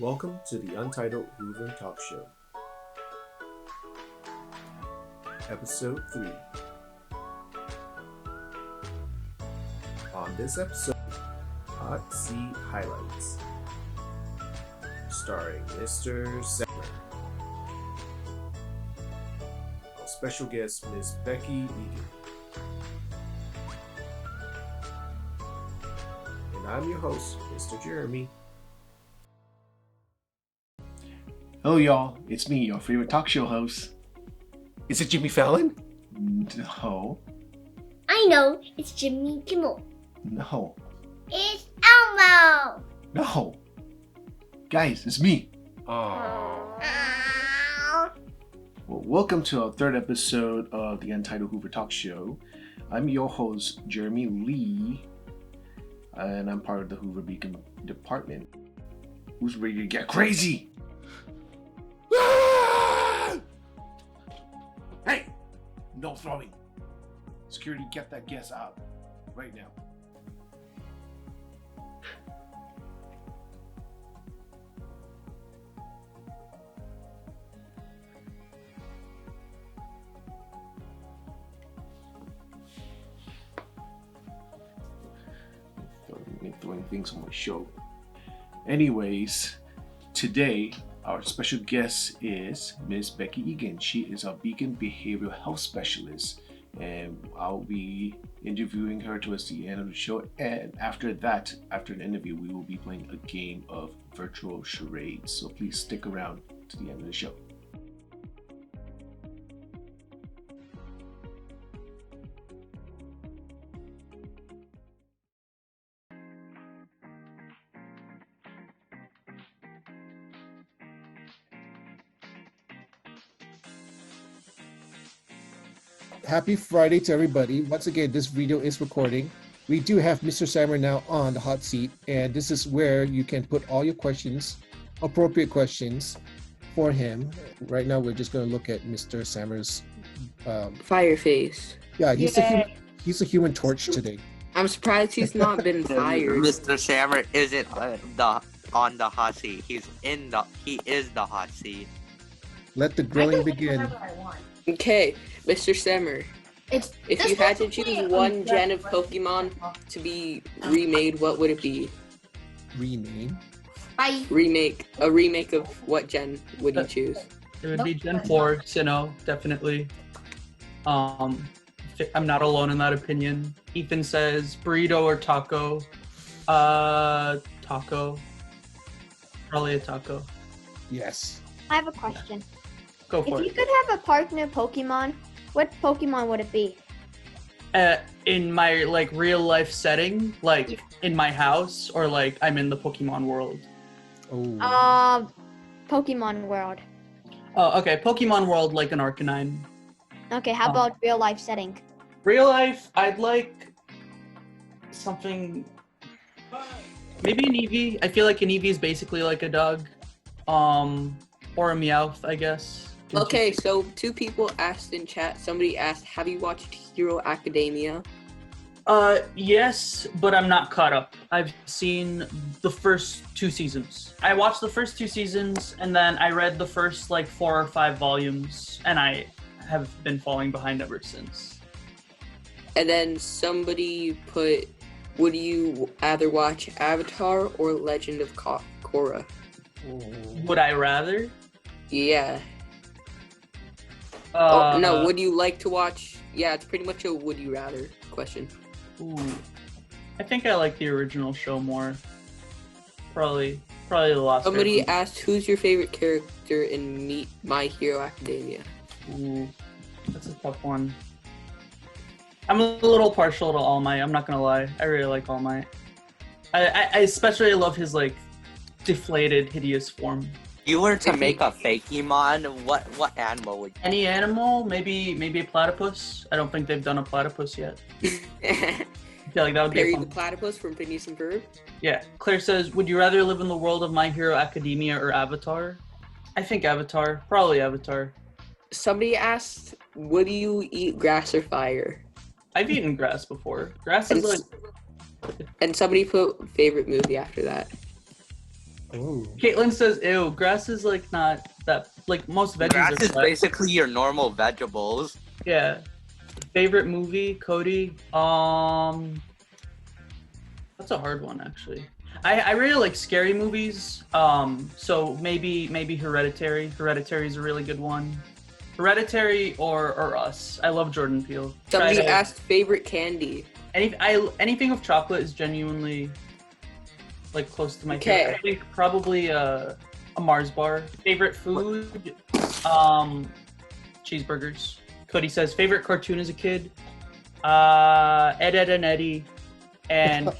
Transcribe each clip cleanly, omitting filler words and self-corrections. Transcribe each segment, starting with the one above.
Welcome to the Untitled Hoover Talk Show. Episode 3. On this episode, Hot Seat Highlights. Starring Mr. Sattler. Our special guest, Miss Becky Eagan. And I'm your host, Mr. Jeremy. Hello, y'all. It's me, your favorite talk show host. Is it Jimmy Fallon? No. I know. It's Jimmy Kimmel. No. It's Elmo. No. Guys, it's me. Oh. Well, welcome to our third episode of the Untitled Hoover Talk Show. I'm your host, Jeremy Lee, and I'm part of the Hoover Beacon department. Who's ready to get crazy? Hey! No throwing. Security, get that guest out right now. Throwing things on my show. Anyways, today our special guest is Miss Becky Eagan. She is our Beacon Behavioral Health Specialist, and I'll be interviewing her towards the end of the show. And after that, after the interview, we will be playing a game of virtual charades. So please stick around to the end of the show. Happy Friday to everybody. Once again, this video is recording. We do have Mr. Sammer now on the hot seat, and this is where you can put all your questions, appropriate questions for him. Right now, we're just going to look at Mr. Sammer's fire face. Yeah, he's a human torch today. I'm surprised he's not been fired. Mr. Sammer isn't on the hot seat. He is the hot seat. Let the grilling begin. Okay, Mr. Sammer. If you had to choose one gen of Pokemon to be remade, what would it be? Rename? Bye. A remake of what gen would you choose? It would be Gen 4, Sinnoh, definitely. I'm not alone in that opinion. Ethan says burrito or taco. Taco. Probably a taco. Yes. I have a question. Go for If it. you could have a partner Pokemon, what Pokemon would it be? In my real life setting, in my house, or I'm in the Pokemon world. Oh. Pokemon World. Oh, okay. Pokemon world, like an Arcanine. Okay, how about real life setting? Real life, I'd like something. Maybe an Eevee. I feel like an Eevee is basically like a dog. Or a Meowth, I guess. Okay, so two people asked in chat. Somebody asked, have you watched Hero Academia? Yes, but I'm not caught up. I've seen the first 2 seasons. I watched the first 2 seasons, and then I read the first 4 or 5 volumes, and I have been falling behind ever since. And then somebody put, would you either watch Avatar or Legend of Korra? Would I rather? Yeah. No, would you like to watch? Yeah, it's pretty much a would you rather question. Ooh. I think I like the original show more. Probably the last. Somebody asked, who's your favorite character in My Hero Academia? Ooh, that's a tough one. I'm a little partial to All Might, I'm not gonna lie. I really like All Might. I especially love his deflated, hideous form. You were to make a Fakemon, what animal would you? Any animal, maybe a platypus. I don't think they've done a platypus yet. I feel like that would be Perry fun. the Platypus from Phineas and Ferb? Yeah. Claire says, would you rather live in the world of My Hero Academia or Avatar? I think Avatar. Probably Avatar. Somebody asked, would you eat grass or fire? I've eaten grass before. Grass is And somebody put favorite movie after that. Oh, Caitlin says, "Ew, grass is like not that like most veggies Grass are is flat." basically your normal vegetables. Yeah. Favorite movie, Cody? That's a hard one actually. I really like scary movies. So maybe Hereditary. Hereditary is a really good one. Hereditary or Us. I love Jordan Peele. Somebody asked favorite candy. Anything with chocolate is genuinely like close to my favorite. I think probably a Mars bar. Favorite food, cheeseburgers. Cody says favorite cartoon as a kid, Ed, Ed and Eddie, and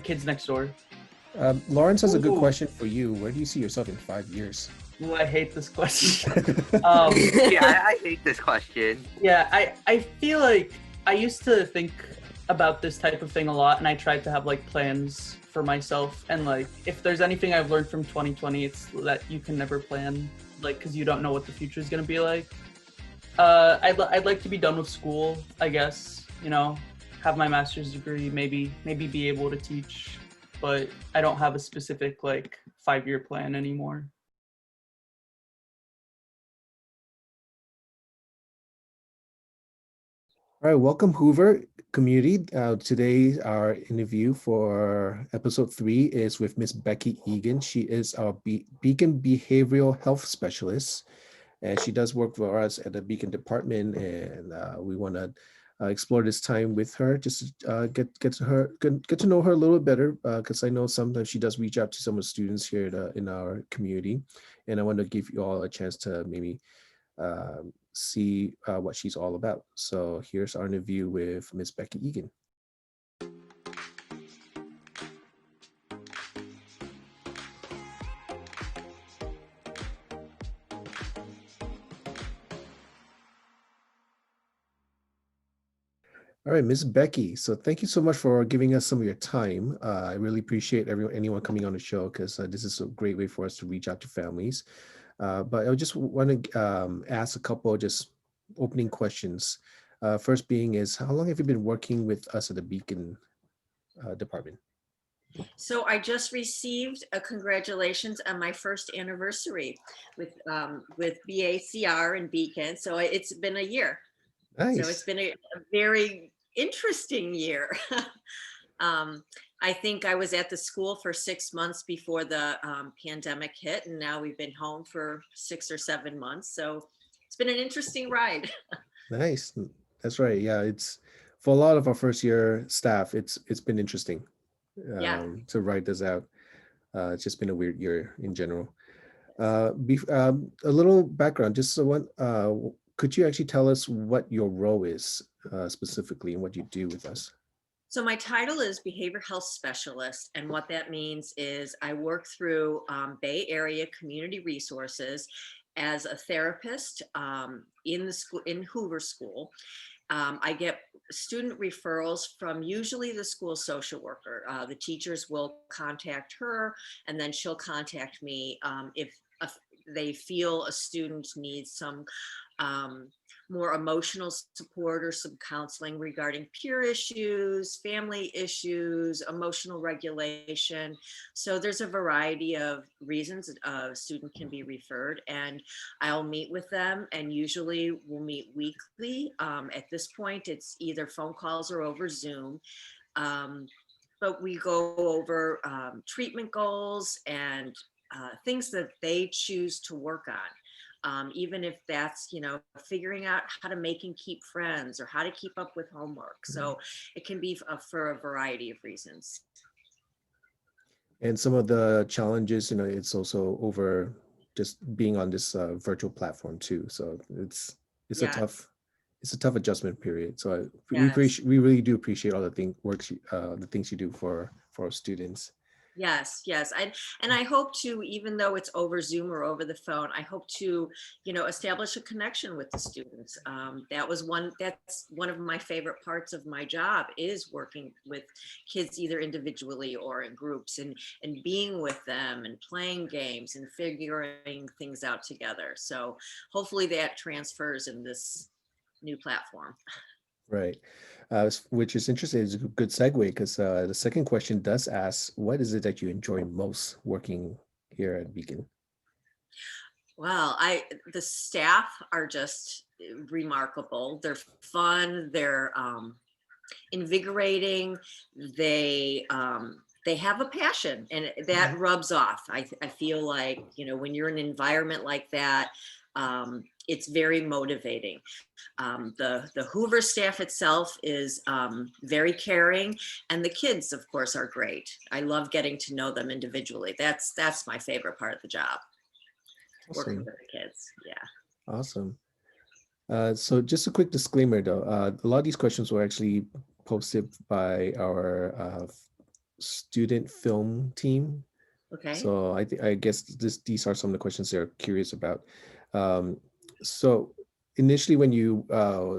Kids Next Door. Lawrence has a good question for you. Where do you see yourself in 5 years? Ooh, I hate this question. Yeah, I hate this question. Yeah, I feel like I used to think about this type of thing a lot, and I tried to have like plans for myself. And like, if there's anything I've learned from 2020, it's that you can never plan, like, because you don't know what the future is gonna be like. I'd like to be done with school, I guess. You know, have my master's degree, maybe be able to teach, but I don't have a specific like 5-year plan anymore. All right, welcome Hoover community. Today our interview for episode 3 is with Miss Becky Eagan. She is our Beacon Behavioral Health Specialist, and she does work for us at the Beacon department. And we want to explore this time with her, just get to know her a little bit better, because I know sometimes she does reach out to some of the students here in our community, and I want to give you all a chance to maybe see what she's all about. So here's our interview with Miss Becky Eagan. All right, Miss Becky. So thank you so much for giving us some of your time. I really appreciate anyone coming on the show, because this is a great way for us to reach out to families. But I just want to ask a couple of just opening questions. First being is, how long have you been working with us at the Beacon department? So I just received a congratulations on my first anniversary with BACR and Beacon. So it's been a year. Nice. So it's been a very interesting year. I think I was at the school for 6 months before the pandemic hit, and now we've been home for 6 or 7 months. So it's been an interesting ride. Nice. That's right. Yeah, it's for a lot of our first year staff, it's been interesting to write this out. It's just been a weird year in general. A little background, just so one, could you actually tell us what your role is specifically and what you do with us? So my title is Behavioral Health Specialist, and what that means is I work through Bay Area community resources as a therapist in the school, in Hoover School. I get student referrals from usually the school social worker. The teachers will contact her, and then she'll contact me if they feel a student needs some more emotional support or some counseling regarding peer issues, family issues, emotional regulation. So there's a variety of reasons a student can be referred, and I'll meet with them, and usually we'll meet weekly. At this point, it's either phone calls or over Zoom. But we go over treatment goals and things that they choose to work on. Even if that's, you know, figuring out how to make and keep friends or how to keep up with homework. So it can be for a variety of reasons. And some of the challenges, you know, it's also over just being on this virtual platform too. So it's a tough adjustment period. So we really do appreciate all the things you do for our students. Yes. And I hope to, even though it's over Zoom or over the phone, I hope to, you know, establish a connection with the students. That's one of my favorite parts of my job, is working with kids either individually or in groups, and being with them and playing games and figuring things out together. So hopefully that transfers in this new platform. Right. which is interesting. It's a good segue because the second question does ask, what is it that you enjoy most working here at Beacon? Well, the staff are just remarkable. They're fun. They're invigorating. They have a passion, and that rubs off. I feel like, you know, when you're in an environment like that, it's very motivating. The Hoover staff itself is very caring, and the kids, of course, are great. I love getting to know them individually. That's my favorite part of the job. Working with the kids. Yeah. Awesome. So just a quick disclaimer though, a lot of these questions were actually posted by our student film team. Okay. So I guess these are some of the questions they're curious about. So initially when you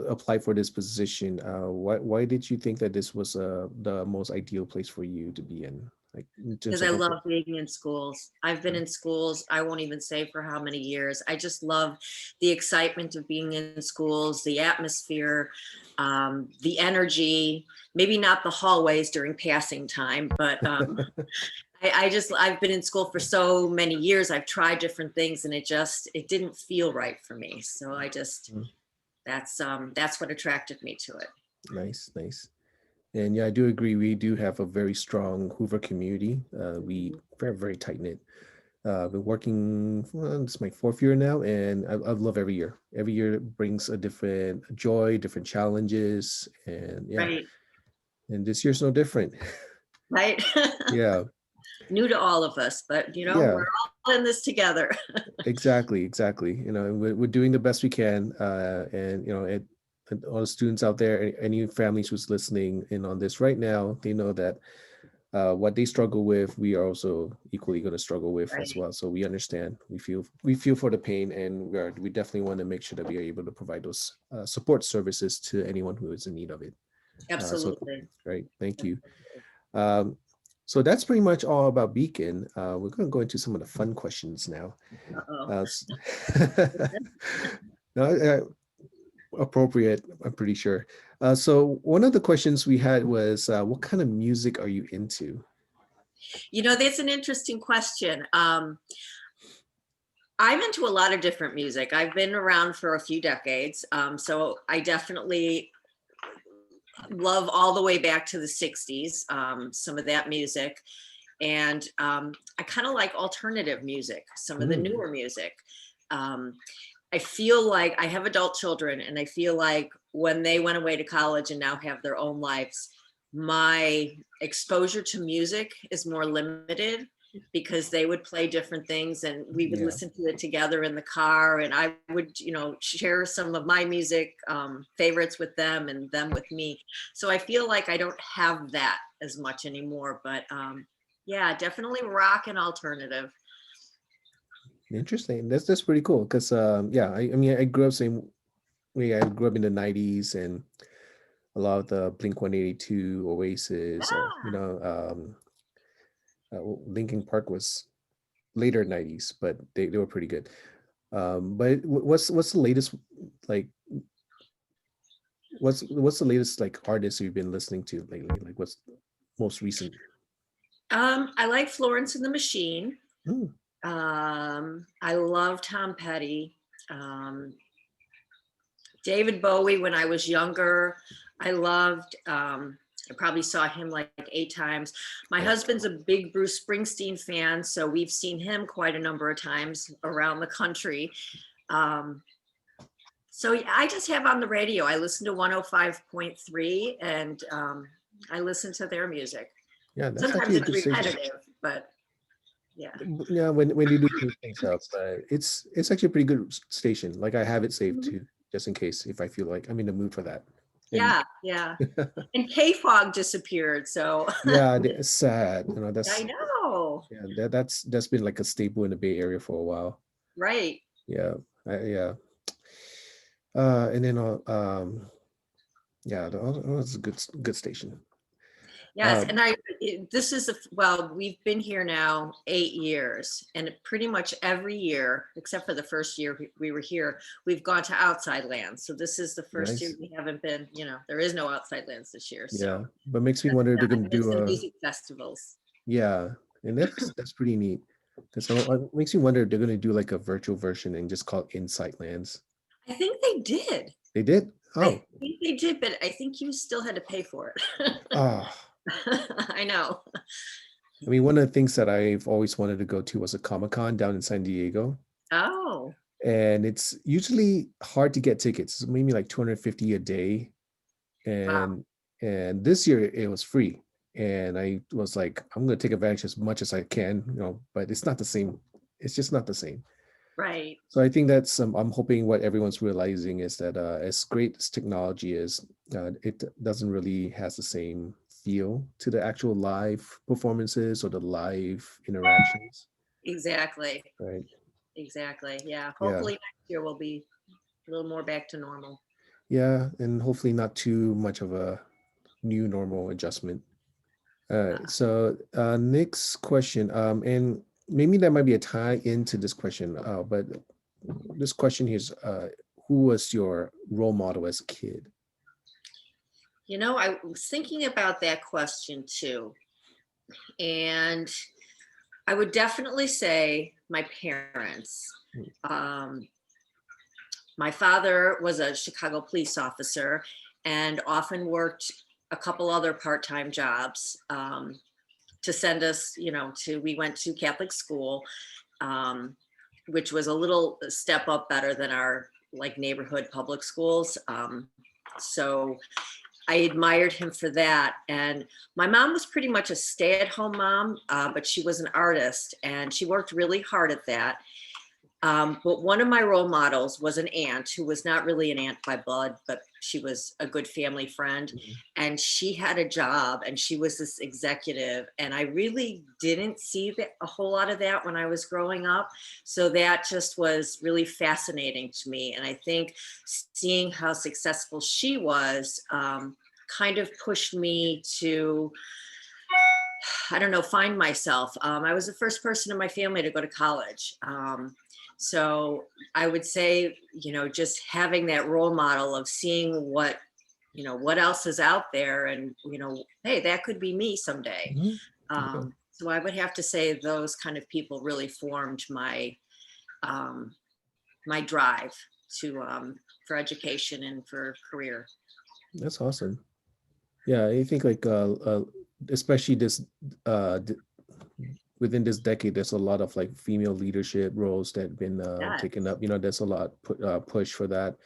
applied for this position, why did you think that this was the most ideal place for you to be in? Like, because I love being in schools. I've been in schools, I won't even say for how many years. I just love the excitement of being in schools, the atmosphere, the energy, maybe not the hallways during passing time, but I've been in school for so many years. I've tried different things and it didn't feel right for me. So that's what attracted me to it. Nice. And yeah, I do agree. We do have a very strong Hoover community. We very, very tight knit. Been working, it's my 4th year now, and I love every year. Every year brings a different joy, different challenges, and yeah. Right. And this year's no different. Right. Yeah. New to all of us, but you know, we're all in this together. Exactly. You know, we're doing the best we can, and you know, all the students out there, any families who's listening in on this right now, they know that what they struggle with, we are also equally going to struggle with as well. So we understand, we feel for the pain, and we definitely want to make sure that we are able to provide those support services to anyone who is in need of it. Absolutely. Great, thank you. So that's pretty much all about Beacon. We're going to go into some of the fun questions now. Appropriate, I'm pretty sure. So one of the questions we had was, what kind of music are you into? You know, that's an interesting question. I'm into a lot of different music. I've been around for a few decades, so I definitely love all the way back to the 60s, some of that music. And I kind of like alternative music, some of the newer music. I feel like I have adult children, and I feel like when they went away to college and now have their own lives, my exposure to music is more limited because they would play different things and we would listen to it together in the car, and I would, you know, share some of my music favorites with them and them with me. So I feel like I don't have that as much anymore, but yeah, definitely rock and alternative. Interesting. That's pretty cool because yeah, I mean, I grew up same way. I grew up in the 90s, and a lot of the Blink-182, Oasis, you know, Linkin Park was later 90s, but they were pretty good. But what's the latest, like, what's the latest like artist you've been listening to lately? Like, what's most recent? I like Florence and the Machine. I love Tom Petty. David Bowie when I was younger. I loved, I probably saw him like 8 times. My husband's a big Bruce Springsteen fan, so we've seen him quite a number of times around the country. So I just have on the radio, I listen to 105.3, and I listen to their music. Yeah, that's sometimes it's repetitive, but yeah. Yeah, when you do change things up, but it's actually a pretty good station. Like I have it saved too, just in case if I feel like I'm in the mood for that. And, yeah. And K-Fog disappeared, so yeah, it's sad. You know, that's I know. Yeah, that's been like a staple in the Bay Area for a while. Right. Yeah, yeah. And then yeah, that was a good station. Yes, and This is well, we've been here now 8 years, and pretty much every year, except for the first year we were here, we've gone to outside lands. So this is the first year we haven't been. There is no outside lands this year. So Yeah, but makes me wonder if they're gonna do some music festivals. Yeah, and that's pretty neat. It makes me wonder if they're gonna do like a virtual version and just call it Insight Lands. I think they did. They did? Oh. I think they did, but I think you still had to pay for it. Oh. I know. I mean, one of the things that I've always wanted to go to was a Comic-Con down in San Diego. Oh. And it's usually hard to get tickets. It's maybe like $250 a day. And this year it was free. And I was like, I'm gonna take advantage as much as I can, but it's not the same. It's just not the same. Right. So I think that's I'm hoping what everyone's realizing is that as great as technology is, it doesn't really has the same feel to the actual live performances or the live interactions. Exactly. Right. Exactly. Yeah. Hopefully next year we'll be a little more back to normal. Yeah, and hopefully not too much of a new normal adjustment. So next question, and maybe that might be a tie into this question, but this question here is, who was your role model as a kid? I was thinking about that question too. And I would definitely say my parents. My father was a Chicago police officer and often worked a couple other part-time jobs to send us, we went to Catholic school, which was a little step up better than our neighborhood public schools. So I admired him for that. And my mom was pretty much a stay-at-home mom, but she was an artist and she worked really hard at that. But one of my role models was an aunt who was not really an aunt by blood, but she was a good family friend. Mm-hmm. And she had a job and she was this executive. And I really didn't see a whole lot of that when I was growing up. So that just was really fascinating to me. And I think seeing how successful she was kind of pushed me to, find myself. I was the first person in my family to go to college. So I would say, just having that role model of seeing what else is out there and, hey, that could be me someday. Mm-hmm. So I would have to say those kind of people really formed my, my drive for education and for career. That's awesome. Yeah, I think especially this, within this decade, there's a lot of female leadership roles that have been taken up. There's a lot push for that,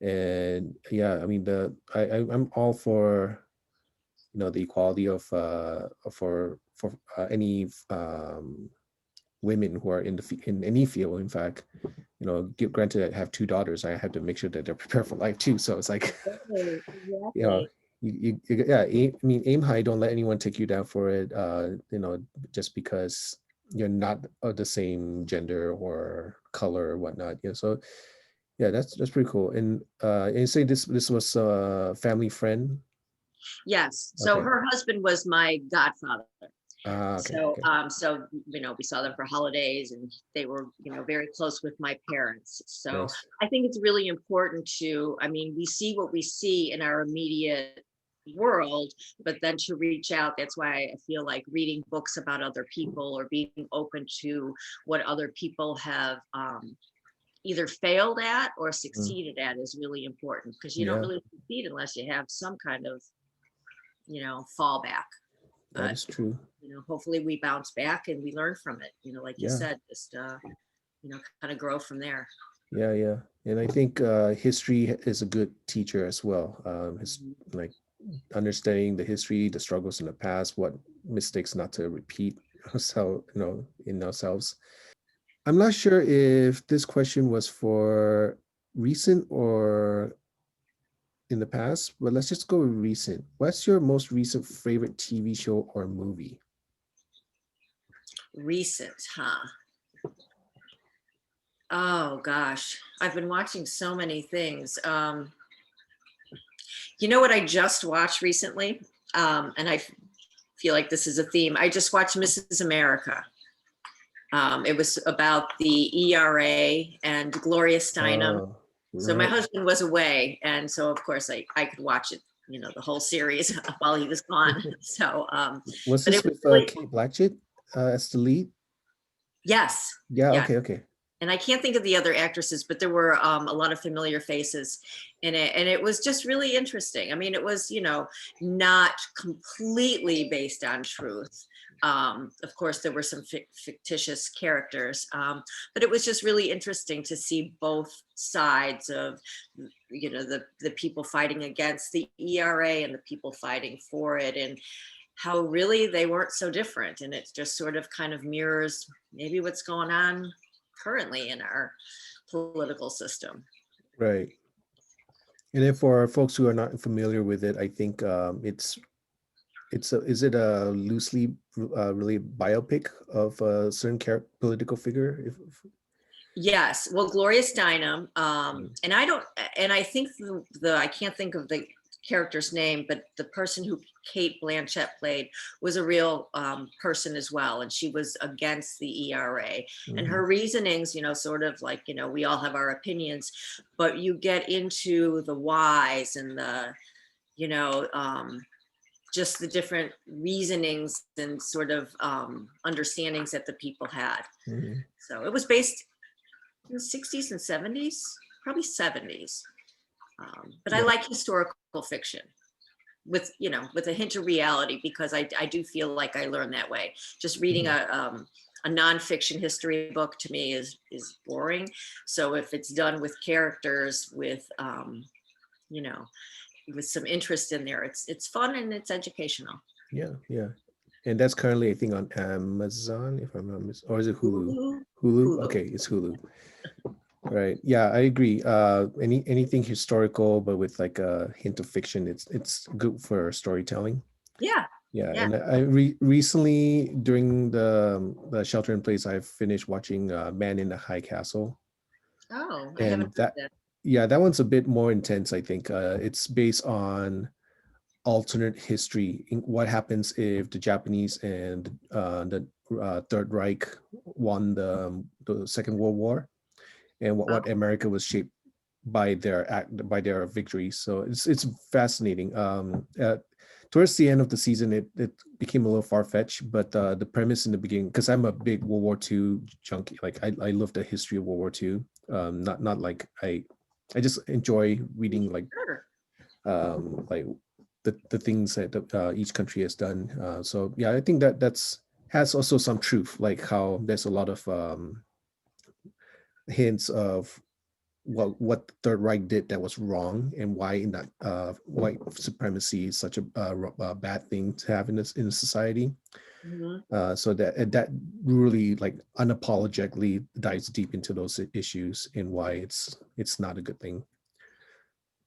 and yeah, I mean I'm all for the equality of for any women who are in any field. In fact, granted, I have 2 daughters. I have to make sure that they're prepared for life too. So it's exactly. Aim high, don't let anyone take you down for it, just because you're not of the same gender or color or whatnot. So yeah, that's pretty cool. And you say this was a family friend? Yes. So okay. Her husband was my godfather. Okay, so okay. we saw them for holidays and they were very close with my parents. So Nice. I think it's really important we see what we see in our immediate world, but then to reach out. That's why I feel like reading books about other people or being open to what other people have either failed at or succeeded at is really important, because you don't really succeed unless you have some kind of fallback. That is true. Hopefully we bounce back and we learn from it. Like you said, just kind of grow from there. Yeah. And I think history is a good teacher as well. Understanding the history, the struggles in the past, what mistakes not to repeat. So in ourselves. I'm not sure if this question was for recent or in the past, but let's just go with recent. What's your most recent favorite TV show or movie? Recent, huh? Oh gosh, I've been watching so many things. You know what I just watched recently? And I feel like this is a theme. I just watched Mrs. America. It was about the ERA and Gloria Steinem. So my husband was away, and so of course I could watch it, the whole series while he was gone. So was but this it was with really, Kate Blanchett as the lead? yes. Yeah. Yeah. Okay. And I can't think of the other actresses, but there were a lot of familiar faces in it, and it was just really interesting. I mean, it was not completely based on truth. Of course, there were some fictitious characters, but it was just really interesting to see both sides of, the people fighting against the ERA and the people fighting for it, and how really they weren't so different. And it just sort of kind of mirrors maybe what's going on currently in our political system. Right. And then for folks who are not familiar with it, I think is it a loosely really biopic of a certain political figure? Yes, well, Gloria Steinem, and I think I can't think of the character's name, but the person who Kate Blanchett played was a real person as well, and she was against the ERA, and her reasonings, sort of like, we all have our opinions, but you get into the whys and the, just the different reasonings and sort of understandings that the people had. So it was based in the 60s and 70s, probably 70s. But I like historical fiction with a hint of reality, because I do feel like I learn that way. Just reading a nonfiction history book to me is boring. So if it's done with characters with with some interest in there, it's fun and it's educational. Yeah. And that's currently, I think, on Amazon, if I'm not mistaken, or is it Hulu? Hulu? Okay, it's Hulu. Right. Yeah, I agree. Anything historical, but with like a hint of fiction, it's good for storytelling. Yeah. And I recently, during the shelter in place, I finished watching Man in the High Castle. Oh, I haven't heard that. Yeah, that one's a bit more intense, I think. It's based on alternate history. What happens if the Japanese and the Third Reich won the Second World War, and what America was shaped by their victories. So it's fascinating. Towards the end of the season, it became a little far-fetched, but the premise in the beginning, because I'm a big World War II junkie, like I love the history of World War II. Not like I just enjoy reading like the things that each country has done. So yeah, I think that's has also some truth, like how there's a lot of hints of what the Third Reich did that was wrong, and why that white supremacy is such a bad thing to have in society. So that really like unapologetically dives deep into those issues and why it's not a good thing.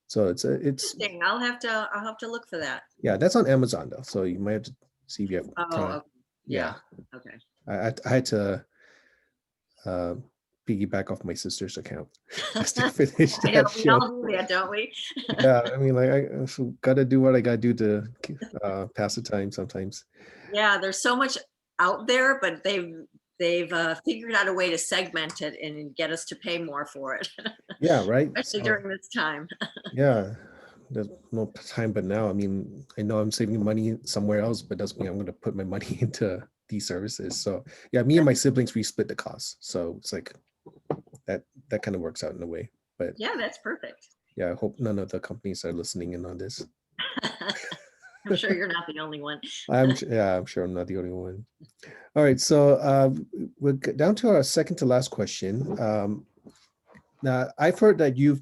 So it's interesting. I'll have to look for that. Yeah, that's on Amazon though, so you might have to see if you have. Okay. Yeah. Okay. I had to piggyback off my sister's account just to finish that I know, show. we all do that, don't we? Yeah, I mean, like I gotta do what I gotta do to pass the time sometimes. Yeah, there's so much out there, but they've figured out a way to segment it and get us to pay more for it. Yeah, right. Especially during this time. Yeah, there's no time, but now, I mean, I know I'm saving money somewhere else, but doesn't mean I'm going to put my money into these services. So yeah, me and my siblings, we split the cost. So it's like that kind of works out in a way. But yeah, that's perfect. Yeah, I hope none of the companies are listening in on this. I'm sure you're not the only one. I'm sure I'm not the only one. All right, so we're down to our second to last question. Now, I've heard that you've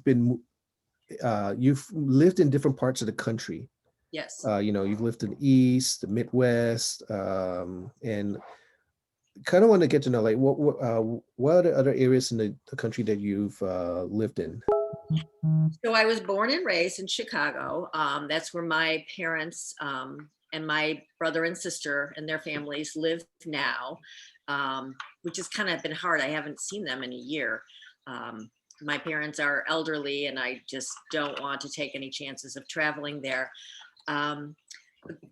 lived in different parts of the country. Yes. You've lived in the East, the Midwest, and kind of want to get to know, like, what are the other areas in the country that you've lived in? So I was born and raised in Chicago. That's where my parents and my brother and sister and their families live now, which has kind of been hard. I haven't seen them in a year. My parents are elderly, and I just don't want to take any chances of traveling there.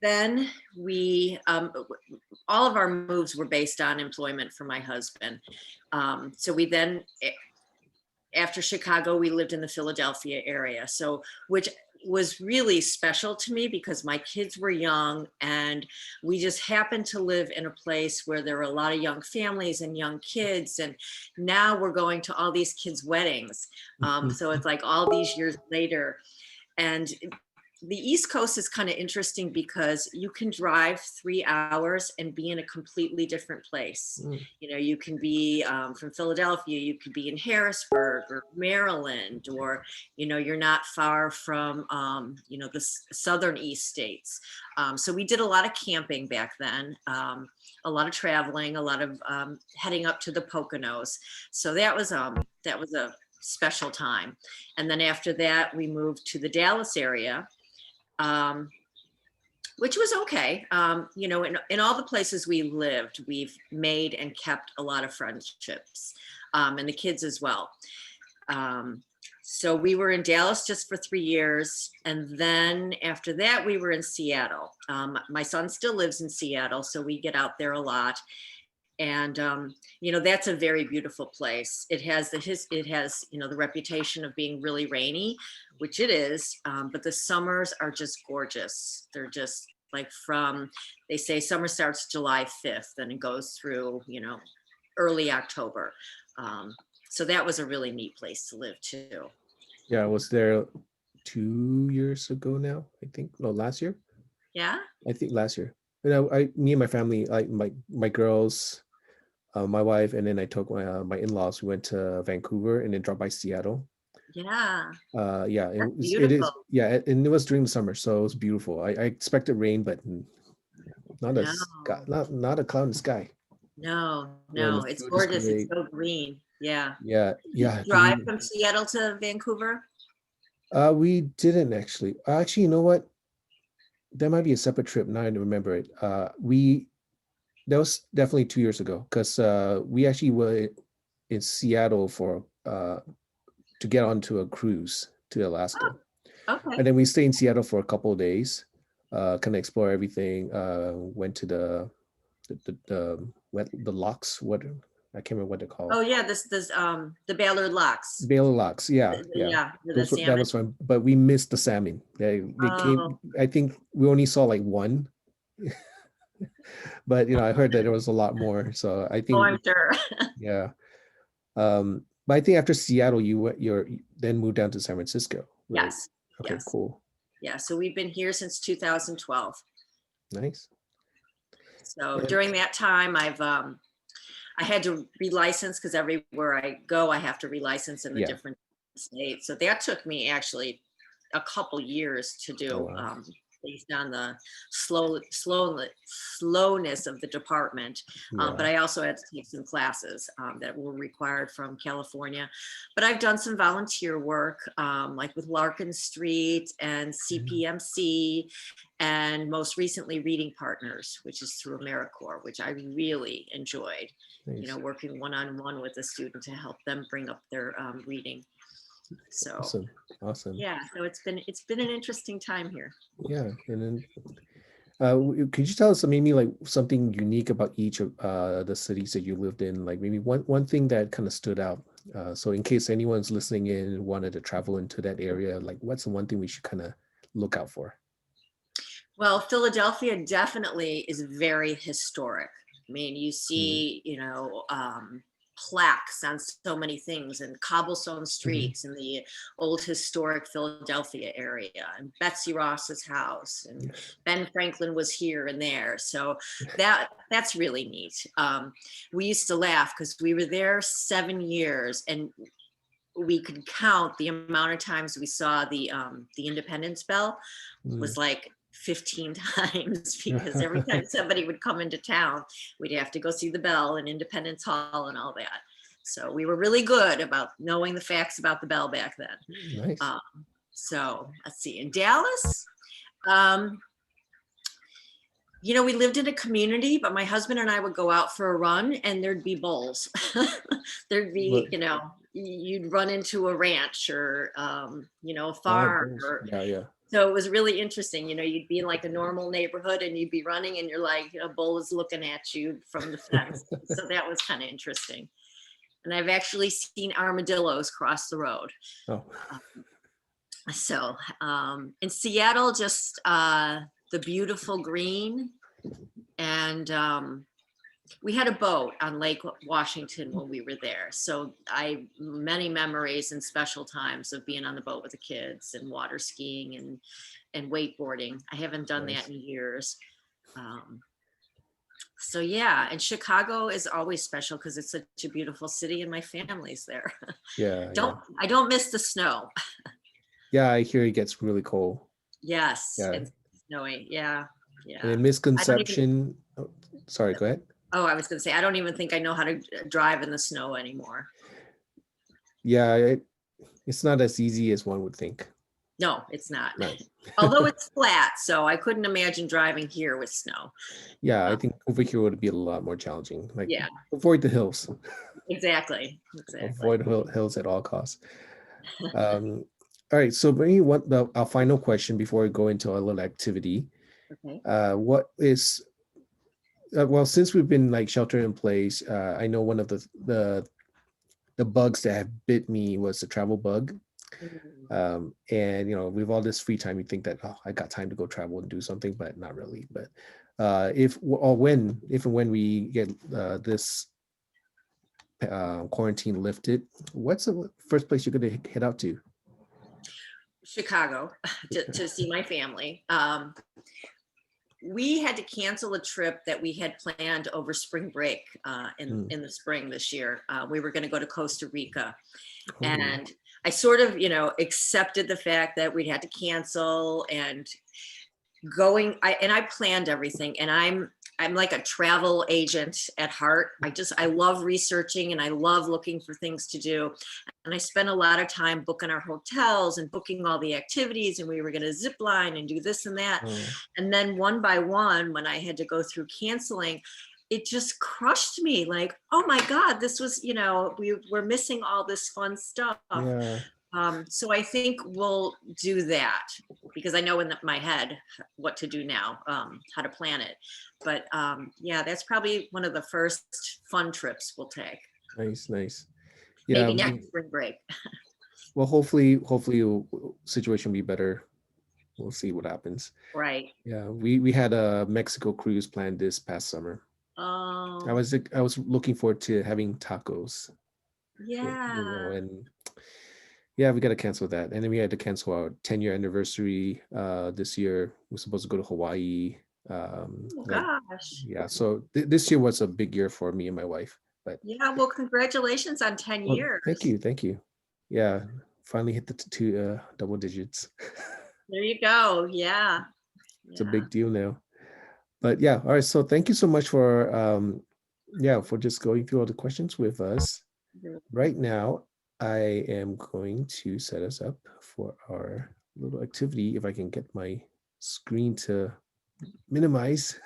Then we, all of our moves were based on employment for my husband. So we then, after Chicago, we lived in the Philadelphia area. So, which was really special to me because my kids were young and we just happened to live in a place where there were a lot of young families and young kids. And now we're going to all these kids' weddings. So it's like all these years later. And the East Coast is kind of interesting because you can drive 3 hours and be in a completely different place. You know, you can be from Philadelphia, you could be in Harrisburg or Maryland, or, you know, you're not far from, you know, the southern East states. So we did a lot of camping back then, a lot of traveling, a lot of heading up to the Poconos. So that was a special time. And then after that, we moved to the Dallas area. Which was okay. You know, in all the places we lived, we've made and kept a lot of friendships, and the kids as well. So we were in Dallas just for 3 years. And then after that, we were in Seattle. My son still lives in Seattle, so we get out there a lot. And, you know, that's a very beautiful place. It has you know, the reputation of being really rainy, which it is, but the summers are just gorgeous. They're just like they say summer starts July 5th and it goes through, you know, early October. So that was a really neat place to live too. Yeah, I was there 2 years ago now, I think. No, last year. Yeah. I think last year. You know, me and my family, like my girls, my wife, and then I took my in-laws. We went to Vancouver and then dropped by Seattle. Yeah. Yeah, it beautiful. is. Yeah, and it was during the summer, so it was beautiful. I expected rain, but not a not a cloud in the sky. No, Yeah, it's gorgeous. It's so green. Yeah. Yeah. Did you drive from Seattle to Vancouver? We didn't actually. Actually, you know what? That might be a separate trip. Now I remember it. That was definitely 2 years ago because we actually were in Seattle for to get onto a cruise to Alaska. Oh, okay. And then we stayed in Seattle for a couple of days, kind of explore everything. Went to the locks. What I can't remember what they're called. Oh yeah, the Ballard Locks. Ballard Locks, yeah. That was fun, but we missed the salmon. They came. I think we only saw like one. But you know, I heard that there was a lot more. So I think. Oh, I'm sure. Yeah. But I think after Seattle, you then moved down to San Francisco. Right? Yes. Okay, yes. cool. Yeah, so we've been here since 2012. Nice. So during that time, I had to relicense because everywhere I go, I have to relicense in the different states. So that took me actually a couple years to do. Oh, wow. Based on the slowness of the department. But I also had to take some classes that were required from California. But I've done some volunteer work, like with Larkin Street and CPMC, and most recently Reading Partners, which is through AmeriCorps, which I really enjoyed. Nice. You know, working one-on-one with a student to help them bring up their reading. So awesome. Yeah, so it's been an interesting time here. Yeah, and then could you tell us maybe like something unique about each of the cities that you lived in? Like maybe one thing that kind of stood out. So in case anyone's listening in and wanted to travel into that area, like what's the one thing we should kind of look out for? Well, Philadelphia definitely is very historic. I mean, you see, you know, plaques on so many things and cobblestone streets in the old historic Philadelphia area, and Betsy Ross's house, and Ben Franklin was here and there. So that's really neat. We used to laugh because we were there 7 years and we could count the amount of times we saw the Independence Bell was like 15 times, because every time somebody would come into town, we'd have to go see the bell in Independence Hall and all that. So we were really good about knowing the facts about the bell back then. Nice. So let's see, in Dallas, you know, we lived in a community, but my husband and I would go out for a run and there'd be bulls. There'd be, you know, you'd run into a ranch or, you know, a farm. So it was really interesting. You'd be in like a normal neighborhood and you'd be running and you're like, a bull is looking at you from the fence. So that was kind of interesting. And I've actually seen armadillos cross the road. Oh. So in Seattle, just the beautiful green. And we had a boat on Lake Washington when we were there. So many memories and special times of being on the boat with the kids and water skiing and wakeboarding. I haven't done that in years. So yeah, and Chicago is always special because it's such a beautiful city and my family's there. Yeah. I don't miss the snow. Yeah, I hear it gets really cold. Yes, Yeah. it's snowy. Yeah. And a misconception. Sorry, go ahead. Oh, I was going to say, I don't even think I know how to drive in the snow anymore. Yeah, it's not as easy as one would think. No, it's not. No. Although it's flat, so I couldn't imagine driving here with snow. Yeah, I think over here would be a lot more challenging. Like, yeah, avoid the hills. Exactly. Avoid hills at all costs. All right, so maybe our final question before we go into our little activity. Okay. What is well, since we've been like shelter in place, I know one of the bugs that have bit me was the travel bug. Mm-hmm. And with all this free time, you think that, oh, I got time to go travel and do something, but not really. But if and when we get this quarantine lifted, what's the first place you're going to head out to? Chicago to see my family. We had to cancel a trip that we had planned over spring break in the spring this year. We were going to go to Costa Rica. Oh. And I sort of, accepted the fact that we'd had to cancel and I planned everything, and I'm like a travel agent at heart. I love researching and I love looking for things to do. And I spent a lot of time booking our hotels and booking all the activities, and we were going to zip line and do this and that. And then one by one, when I had to go through canceling, it just crushed me. Like, oh my God, this was, we were missing all this fun stuff. Yeah. So I think we'll do that because I know in my head what to do now, how to plan it. But yeah, that's probably one of the first fun trips we'll take. Nice. Yeah. Maybe next spring break. Well, hopefully situation will be better. We'll see what happens. Right. Yeah, we had a Mexico cruise planned this past summer. Oh. I was looking forward to having tacos. Yeah. And yeah, we got to cancel that. And then we had to cancel our 10-year anniversary this year. We're supposed to go to Hawaii. Gosh. Yeah, so this year was a big year for me and my wife. But yeah, well, congratulations on 10 years. Thank you. Yeah, finally hit the two double digits. There you go. Yeah. It's a big deal now. But yeah, all right. So thank you so much for for just going through all the questions with us. Right now, I am going to set us up for our little activity. If I can get my screen to minimize.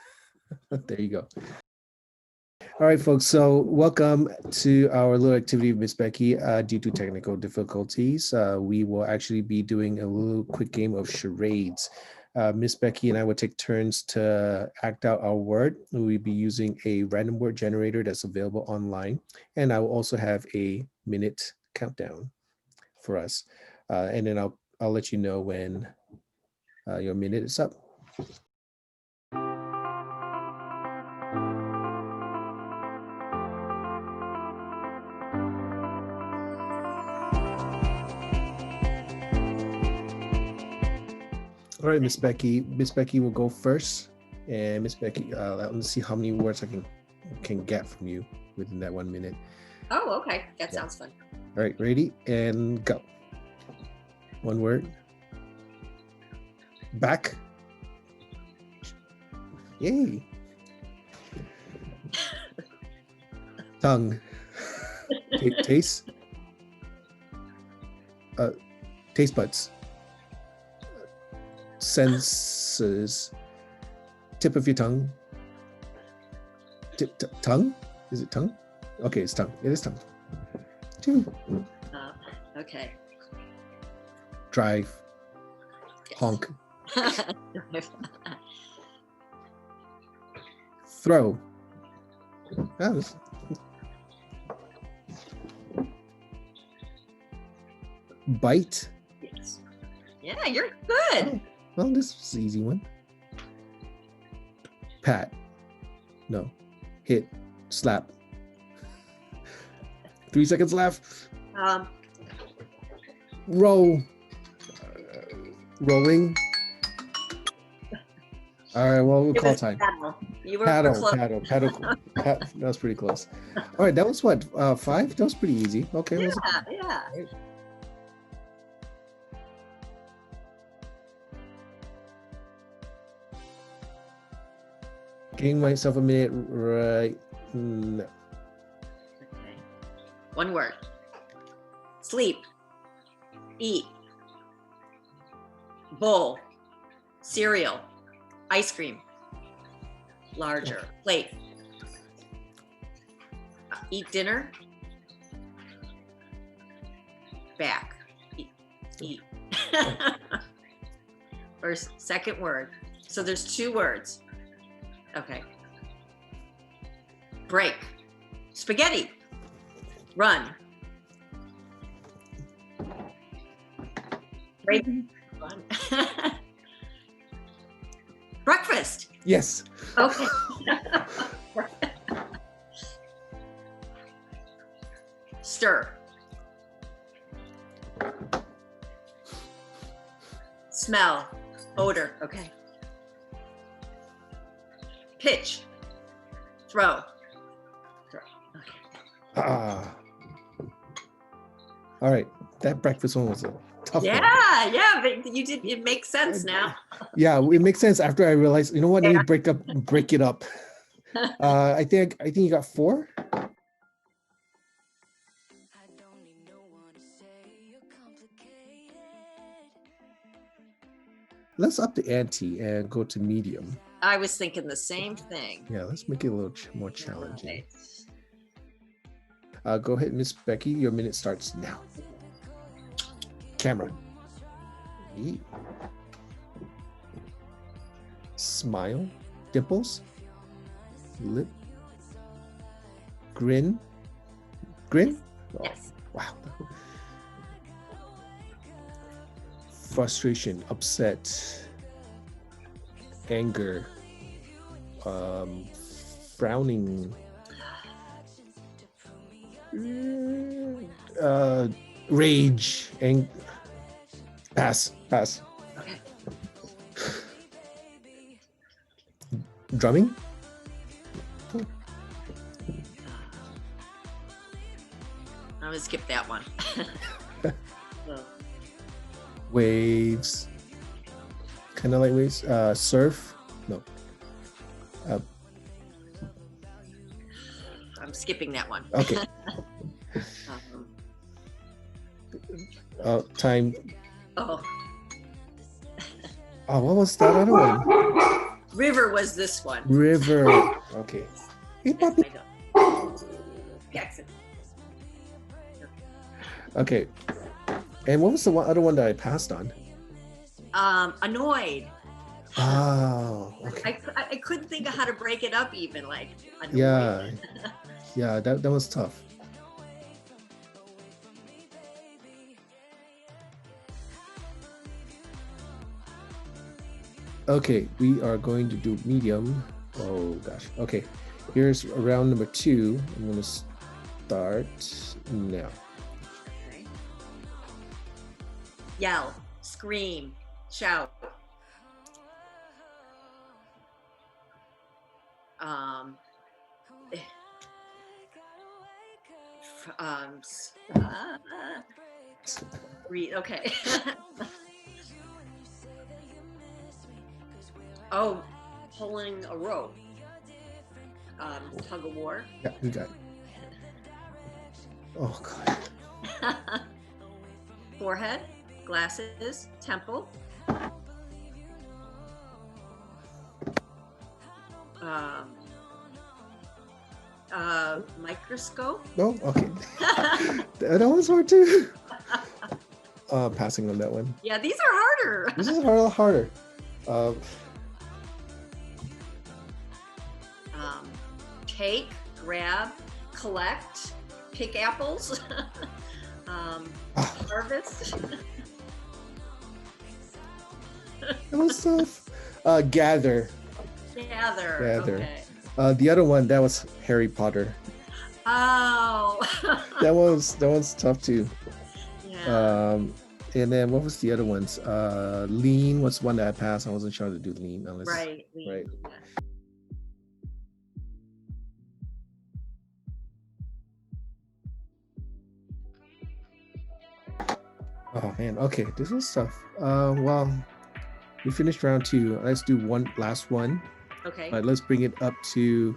There you go. All right, folks. So welcome to our little activity with Miss Becky. Due to technical difficulties, we will actually be doing a little quick game of charades. Miss Becky and I will take turns to act out our word. We'll be using a random word generator that's available online. And I will also have a minute countdown for us. And then I'll let you know when your minute is up. All right, Miss Becky. Miss Becky will go first, and Miss Becky, let me see how many words I can get from you within that 1 minute. Oh, okay. That sounds fun. All right, ready and go. One word. Back. Yay. Tongue. Taste. Taste buds. Senses. Tip of your tongue. Tongue? Is it tongue? Okay, it's tongue. It is tongue. Two. Okay. Drive. Yes. Honk. Throw. That was... Bite. Yes. Yeah, you're good. Oh, well, this is an easy one. Pat. No. Hit. Slap. 3 seconds left. Roll. Rolling. All right, well, we'll call time. Paddle. You were Paddle. close. That was pretty close. All right, that was what, 5? That was pretty easy. Okay. Yeah. Giving myself a minute right now. Okay. One word. Sleep. Eat. Bowl. Cereal. Ice cream. Larger. Plate. Eat dinner. Back. Eat. First, second word. So there's 2 words. Okay. Break. Spaghetti. Run. Break. Run. Breakfast. Yes. Okay. Stir. Smell. Odor. Okay. Pitch. Throw. Okay. Ah. All right. That breakfast one was a tough one. Yeah, but you did. It makes sense now. Yeah, it makes sense after I realized, you know what, let me break it up. I think you got 4. Let's up the ante and go to medium. I was thinking the same thing. Yeah, let's make it a little more challenging. Go ahead, Miss Becky. Your minute starts now. Camera. Eat. Smile. Dimples. Lip. Grin. Grin? Yes. Wow. Frustration. Upset. Anger. Frowning. Rage. Pass. Okay. Drumming. I'm gonna skip that one. Waves. Kind of like waves. Surf. No. I'm skipping that one. Okay. Time. Oh, What was that other one? River was this one. River. Okay. Hey, puppy. Jackson. Okay. And what was the other one that I passed on? Annoyed. Oh, okay. I couldn't think of how to break it up even, like annoyed. Yeah. Yeah, that was tough. Okay, we are going to do medium. Oh gosh. Okay, here's round number 2. I'm gonna start now. Okay. Yell, scream, shout. Read. Okay. Oh, pulling a rope. Tug of war. Yeah, you got it. Oh god. Forehead, glasses, temple. Microscope. No, okay. That was hard too. Passing on that one. Yeah, these are harder. This is a little harder. Take, grab, collect, pick apples, harvest. That was tough. Gather. Gather. Okay. The other one, that was Harry Potter. Oh. That one's tough too. Yeah. And then what was the other ones? Lean was one that I passed. I wasn't sure how to do lean unless Right. Lean. right. Yeah. Oh man, okay, this was tough. Well, we finished round 2. Let's do one last one. Okay. Let's bring it up to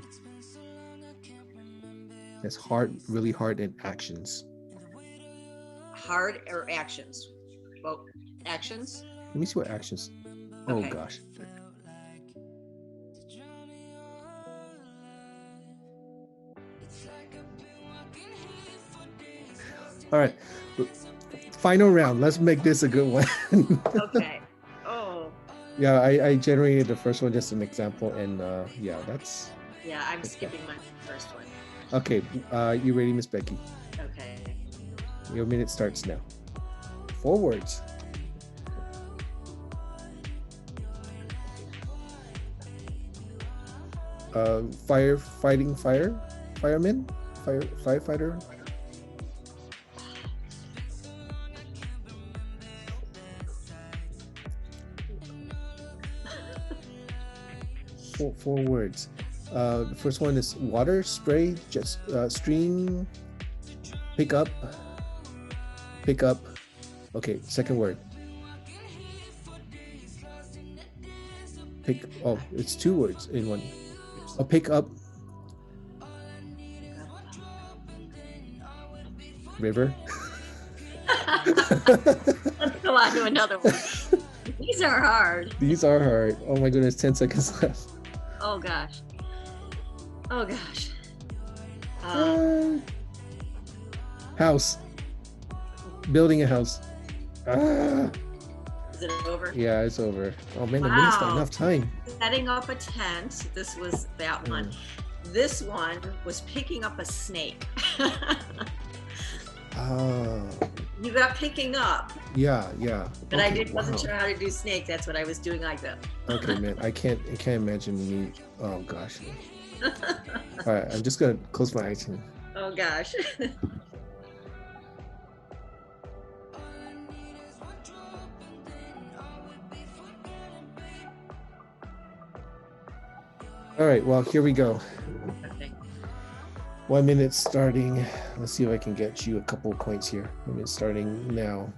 it's hard, really hard in actions. Hard or actions? Well, actions. Let me see what actions. Oh Okay. gosh. All right. Final round. Let's make this a good one. Okay. Oh. Yeah, I generated the first one just an example, and yeah, that's Yeah, I'm skipping my first one. okay. You ready, Miss Becky? Okay. Your minute starts now. 4 words. Fireman, firefighter. Four words. The first one is water, spray, just stream, pick up. Okay, second word. It's 2 words in one. Pick up. River. Let's go on to another one. These are hard. These are hard. Oh my goodness, 10 seconds left. Oh gosh. Oh gosh. House. Building a house. Is it over? Yeah, it's over. Oh man, the minute's not enough time. Setting up a tent. This was that one. This one was picking up a snake. You got picking up. Yeah. But Okay, I wasn't sure how to do snake. That's what I was doing like that. Okay, man. I can't imagine me. Oh gosh. All right, I'm just gonna close my eyes. Oh gosh. All right, well, here we go. Okay. 1 minute starting. Let's see if I can get you a couple points here. 1 minute starting now.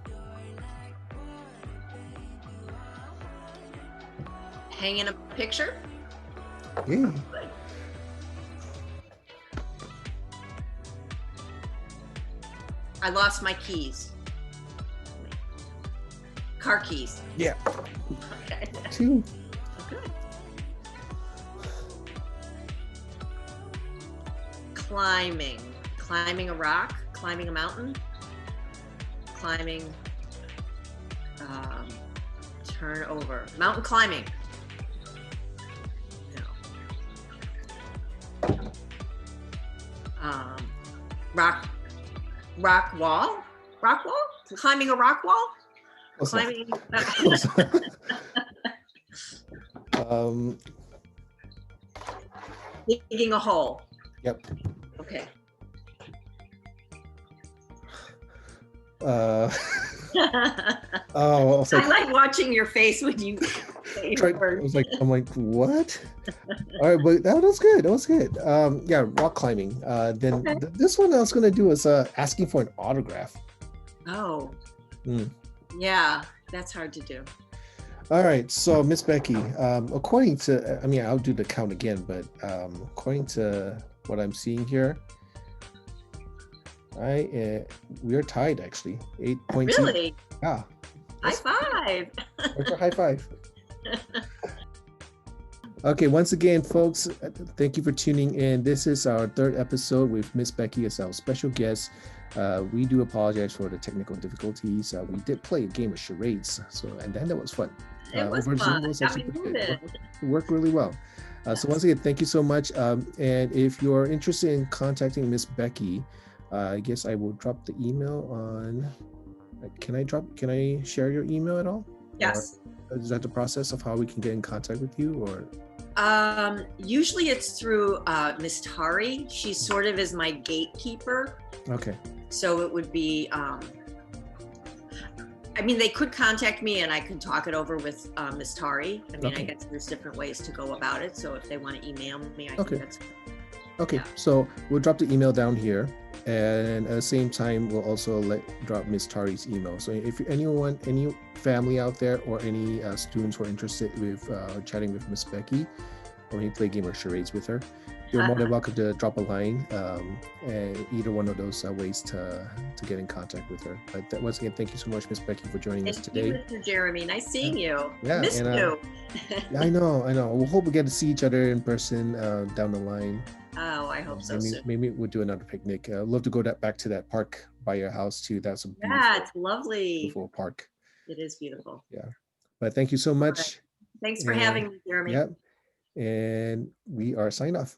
Hanging a picture. Yeah. I lost my keys. Car keys. Yeah. Okay. 2. Okay. Climbing a rock, climbing a mountain, climbing, turn over, mountain climbing. No. Rock wall, climbing a rock wall, climbing. Digging a hole. Yep. Okay. I was like, I like watching your face when you say your words. I'm like, what? All right, but that was good. That was good. Yeah, rock climbing. Then this one I was gonna do is asking for an autograph. Oh. Yeah, that's hard to do. All right, so Miss Becky, according to, I mean, I'll do the count again, but according to what I'm seeing here, we are tied actually, 8 points. Really? Yeah. High five. Where's your high five? Okay, once again, folks, thank you for tuning in. This is our third episode with Miss Becky as our special guest. We do apologize for the technical difficulties. We did play a game of charades, and then that was fun. It was Over fun. Zoom was Got actually me pretty good. moving. It worked really well. So once again, thank you so much. And if you're interested in contacting Miss Becky, I guess I will drop the email on. Can I share your email at all? Yes. Or is that the process of how we can get in contact with you, or? Usually it's through Miss Tari. She sort of is my gatekeeper. Okay. So it would be, I mean, they could contact me and I could talk it over with Miss Tari. I mean, Okay. I guess there's different ways to go about it. So if they want to email me, I Okay. think that's Okay, Yeah. so we'll drop the email down here, and at the same time, we'll also drop Miss Tari's email. So if any family out there, or any students who are interested with chatting with Miss Becky, or any play game or charades with her, you're more than welcome to drop a line, and either one of those ways to get in contact with her. But once again, thank you so much, Miss Becky, for joining us Thank you, today. Mr. Jeremy. Nice seeing you. Yeah, Missed and, you. Yeah, I know. We'll hope we get to see each other in person down the line. Oh, I hope so Maybe, soon. maybe we'll do another picnic. I'd love to go back to that park by your house too. That's a beautiful, Yeah, it's lovely. beautiful park. It is beautiful. Yeah. But thank you so much. Thanks for And- having me, Jeremy. Yep. And we are signed off.